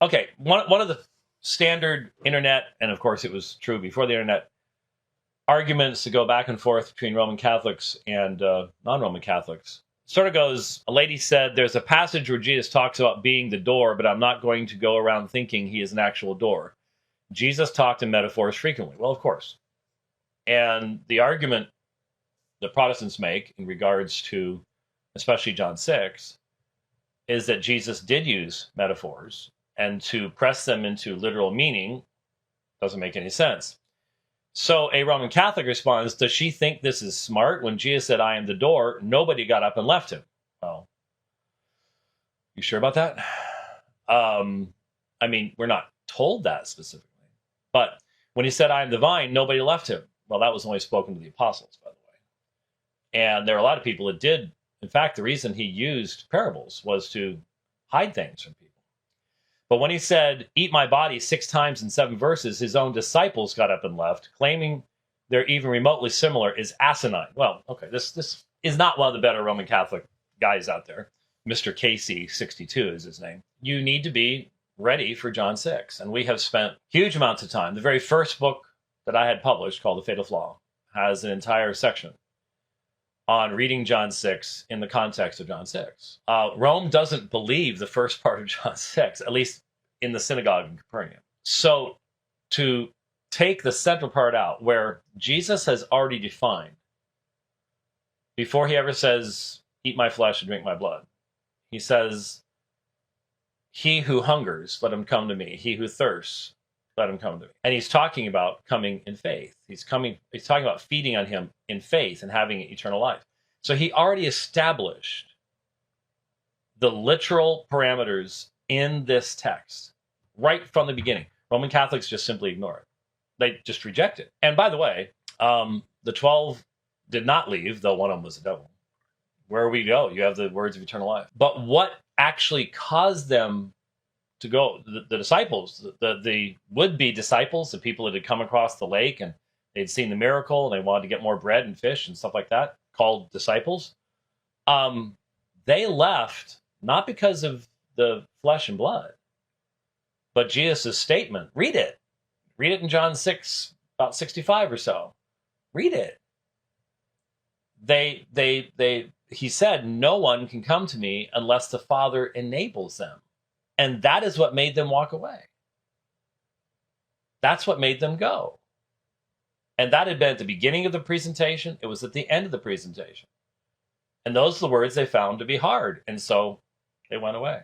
Okay, one of the standard internet, and of course it was true before the internet, arguments to go back and forth between Roman Catholics and non-Roman Catholics sort of goes, a lady said, there's a passage where Jesus talks about being the door, but I'm not going to go around thinking he is an actual door. Jesus talked in metaphors frequently. Well, of course. And the argument that Protestants make in regards to, especially John 6, is that Jesus did use metaphors, and to press them into literal meaning doesn't make any sense. So a Roman Catholic responds, does she think this is smart? When Jesus said, I am the door, nobody got up and left him. Well, you sure about that? I mean, we're not told that specifically. But when he said, I am the vine, nobody left him. Well, that was only spoken to the apostles, by the way. And there are a lot of people that did. In fact, the reason he used parables was to hide things from people. But when he said, eat my body 6 times in 7 verses, his own disciples got up and left, claiming they're even remotely similar is asinine. Well, okay, this is not one of the better Roman Catholic guys out there. Mr. Casey, 62 is his name. You need to be ready for John 6. And we have spent huge amounts of time. The very first book that I had published, called The Fatal Flaw, has an entire section on reading John 6 in the context of John 6. Rome doesn't believe the first part of John 6, at least in the synagogue in Capernaum. So to take the central part out, where Jesus has already defined, before he ever says, eat my flesh and drink my blood, he says, he who hungers, let him come to me. He who thirsts, let him come to me. And he's talking about coming in faith. He's talking about feeding on him in faith and having eternal life. So he already established the literal parameters in this text right from the beginning. Roman Catholics just simply ignore it. They just reject it. And by the way, the 12 did not leave, though one of them was the devil. Where we go, you have the words of eternal life. But what actually caused them to go, the disciples, the would-be disciples, the people that had come across the lake and they'd seen the miracle and they wanted to get more bread and fish and stuff like that, called disciples, they left not because of the flesh and blood, but Jesus' statement. Read it in John 6, about 65 or so. Read it. He said, no one can come to me unless the Father enables them. And that is what made them walk away. That's what made them go. And that had been at the beginning of the presentation. It was at the end of the presentation. And those are the words they found to be hard. And so they went away.